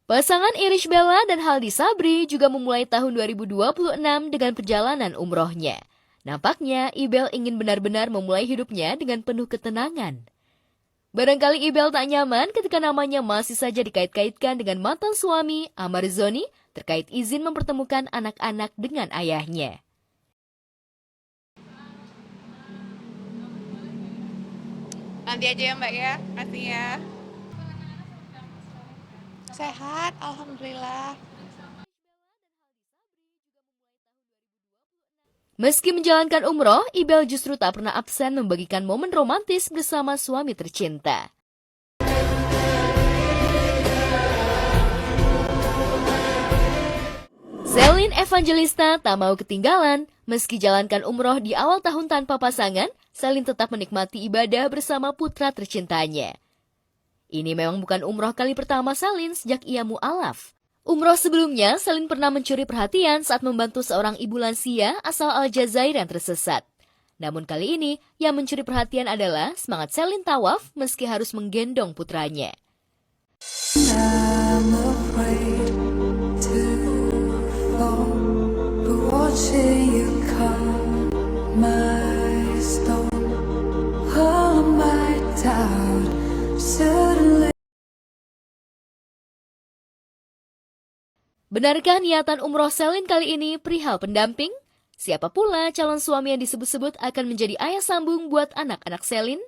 Pasangan Irish Bella dan Haldi Sabri juga memulai tahun 2026 dengan perjalanan umrohnya. Nampaknya Ibel ingin benar-benar memulai hidupnya dengan penuh ketenangan. Barangkali Ibel tak nyaman ketika namanya masih saja dikait-kaitkan dengan mantan suami Amar Zoni terkait izin mempertemukan anak-anak dengan ayahnya. Nanti aja ya Mbak ya, kasih ya. Sehat, Alhamdulillah. Meski menjalankan umroh, Ibel justru tak pernah absen membagikan momen romantis bersama suami tercinta. Celine Evangelista tak mau ketinggalan. Meski jalankan umroh di awal tahun tanpa pasangan, Celine tetap menikmati ibadah bersama putra tercintanya. Ini memang bukan umroh kali pertama Celine sejak ia mu'alaf. Umroh sebelumnya, Celine pernah mencuri perhatian saat membantu seorang ibu lansia asal Aljazair yang tersesat. Namun kali ini, yang mencuri perhatian adalah semangat Celine tawaf meski harus menggendong putranya. I'm afraid to fall, but watching you calm my storm, all my doubt suddenly. Benarkah niatan umroh Celine kali ini perihal pendamping? Siapa pula calon suami yang disebut-sebut akan menjadi ayah sambung buat anak-anak Celine?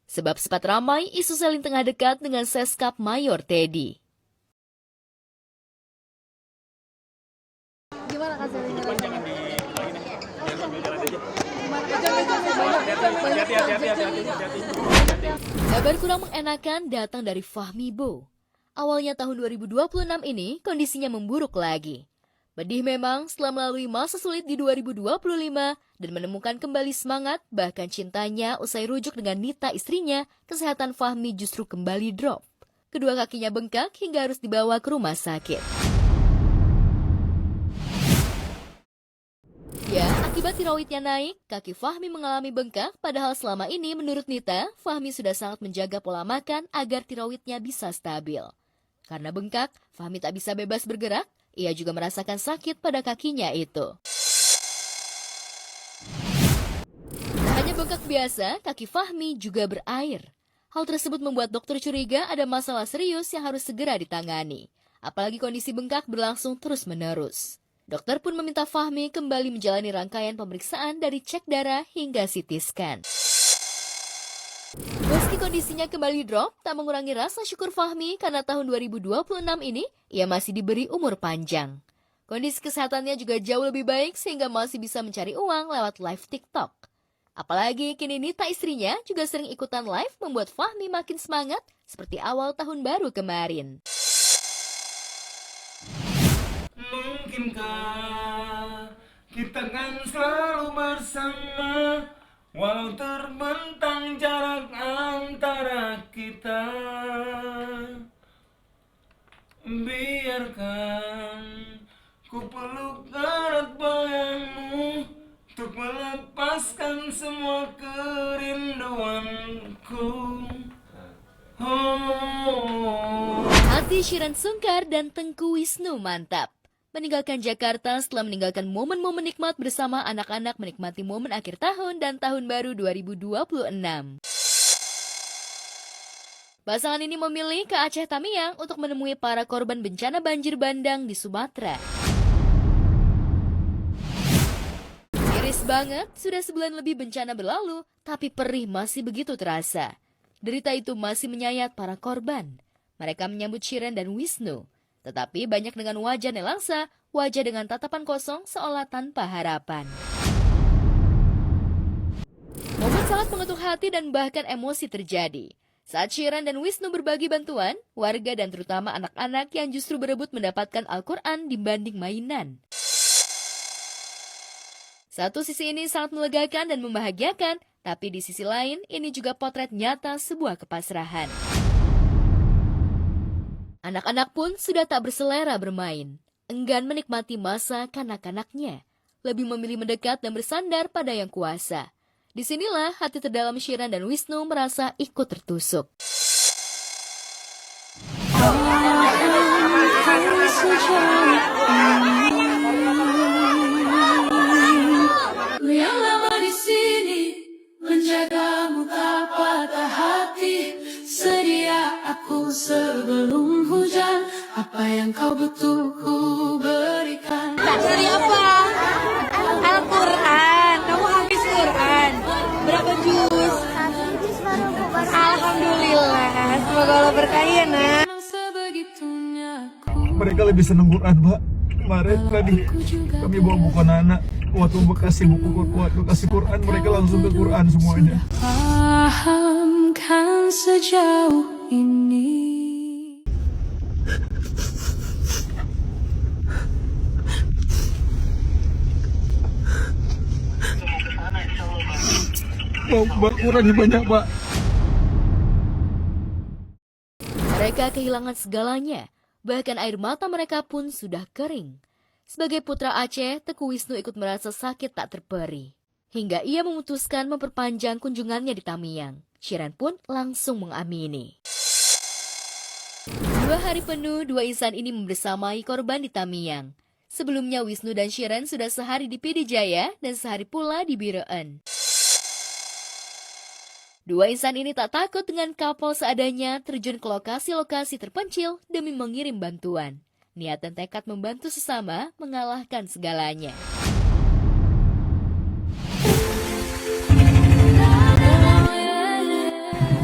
Sebab sempat ramai isu Celine tengah dekat dengan Seskap Mayor Teddy. Gimana Kak Celine? Kabar kurang mengenakan datang dari Fahmi Bo. Awalnya tahun 2026 ini kondisinya memburuk lagi. Pedih memang setelah melalui masa sulit di 2025 dan menemukan kembali semangat bahkan cintanya usai rujuk dengan Nita istrinya, kesehatan Fahmi justru kembali drop. Kedua kakinya bengkak hingga harus dibawa ke rumah sakit. Ya, akibat tiroidnya naik, kaki Fahmi mengalami bengkak padahal selama ini menurut Nita, Fahmi sudah sangat menjaga pola makan agar tiroidnya bisa stabil. Karena bengkak, Fahmi tak bisa bebas bergerak, ia juga merasakan sakit pada kakinya itu. Tak hanya bengkak biasa, kaki Fahmi juga berair. Hal tersebut membuat dokter curiga ada masalah serius yang harus segera ditangani. Apalagi kondisi bengkak berlangsung terus-menerus. Dokter pun meminta Fahmi kembali menjalani rangkaian pemeriksaan dari cek darah hingga CT scan. Meski kondisinya kembali drop, tak mengurangi rasa syukur Fahmi karena tahun 2026 ini ia masih diberi umur panjang. Kondisi kesehatannya juga jauh lebih baik sehingga masih bisa mencari uang lewat live TikTok. Apalagi kini Nita istrinya juga sering ikutan live membuat Fahmi makin semangat seperti awal tahun baru kemarin. Mungkinkah kita kan selalu bersama, walau terbentang jarak antara kita. Biarkan ku peluk erat bayangmu untuk melepaskan semua kerinduanku. Hati Shiran Sungkar dan Tengku Wisnu mantap. Meninggalkan Jakarta setelah meninggalkan momen-momen nikmat bersama anak-anak menikmati momen akhir tahun dan tahun baru 2026. Pasangan ini memilih ke Aceh Tamiang untuk menemui para korban bencana banjir bandang di Sumatera. Miris banget, sudah sebulan lebih bencana berlalu, tapi perih masih begitu terasa. Derita itu masih menyayat para korban. Mereka menyambut Shiran dan Wisnu. Tetapi banyak dengan wajah nelangsa, wajah dengan tatapan kosong seolah tanpa harapan. Momen sangat mengetuk hati dan bahkan emosi terjadi. Saat Shiran dan Wisnu berbagi bantuan, warga dan terutama anak-anak yang justru berebut mendapatkan Al-Quran dibanding mainan. Satu sisi ini sangat melegakan dan membahagiakan, tapi di sisi lain ini juga potret nyata sebuah kepasrahan. Anak-anak pun sudah tak berselera bermain, enggan menikmati masa kanak-kanaknya, lebih memilih mendekat dan bersandar pada yang kuasa. Disinilah hati terdalam Shiran dan Wisnu merasa ikut tertusuk. apa yang kau butuh ku berikan. Dari apa? Al-Quran. Kamu habis Quran. Berapa juz? Alhamdulillah. Semoga Allah berkahi ya, nak. Sebegitunya ku Mereka lebih seneng Quran, Mbak. Kemarin tadi kami bawa buku anak-anak. Waktu kasih Quran, mereka langsung ke Quran semuanya. pahamkan sejauh ini. Mbak, Qurannya banyak, Mbak. Mereka kehilangan segalanya, bahkan air mata mereka pun sudah kering. Sebagai putra Aceh, Teguh Wisnu ikut merasa sakit tak terperi. Hingga ia memutuskan memperpanjang kunjungannya di Tamiang. Shiren pun langsung mengamini. 2 hari penuh, 2 insan ini membersamai korban di Tamiang. Sebelumnya Wisnu dan Shiren sudah sehari di Pidi Jaya dan sehari pula di Bireun. 2 insan ini tak takut dengan kapal seadanya terjun ke lokasi-lokasi terpencil demi mengirim bantuan. Niat dan tekad membantu sesama mengalahkan segalanya.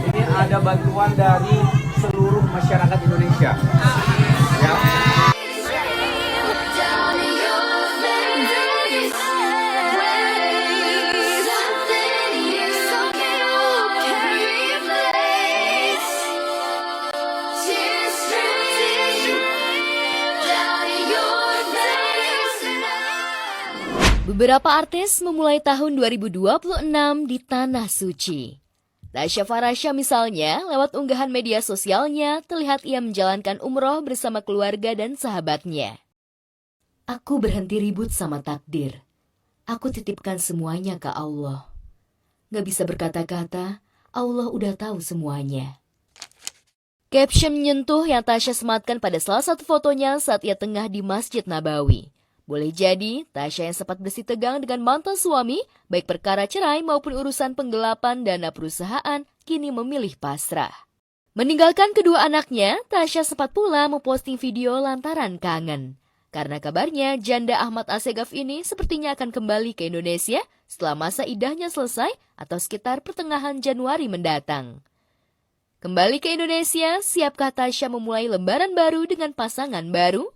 Ini ada bantuan dari seluruh masyarakat Indonesia. Ya. Beberapa artis memulai tahun 2026 di Tanah Suci. Tasya Farasya misalnya, lewat unggahan media sosialnya, terlihat ia menjalankan umroh bersama keluarga dan sahabatnya. Aku berhenti ribut sama takdir. Aku titipkan semuanya ke Allah. Gak bisa berkata-kata, Allah udah tahu semuanya. Caption menyentuh yang Tasya sematkan pada salah satu fotonya saat ia tengah di Masjid Nabawi. Boleh jadi, Tasya yang sempat bersih tegang dengan mantan suami, baik perkara cerai maupun urusan penggelapan dana perusahaan, kini memilih pasrah. Meninggalkan kedua anaknya, Tasya sempat pula memposting video lantaran kangen. Karena kabarnya, janda Ahmad Assegaf ini sepertinya akan kembali ke Indonesia setelah masa idahnya selesai atau sekitar pertengahan Januari mendatang. Kembali ke Indonesia, siapkah Tasya memulai lembaran baru dengan pasangan baru?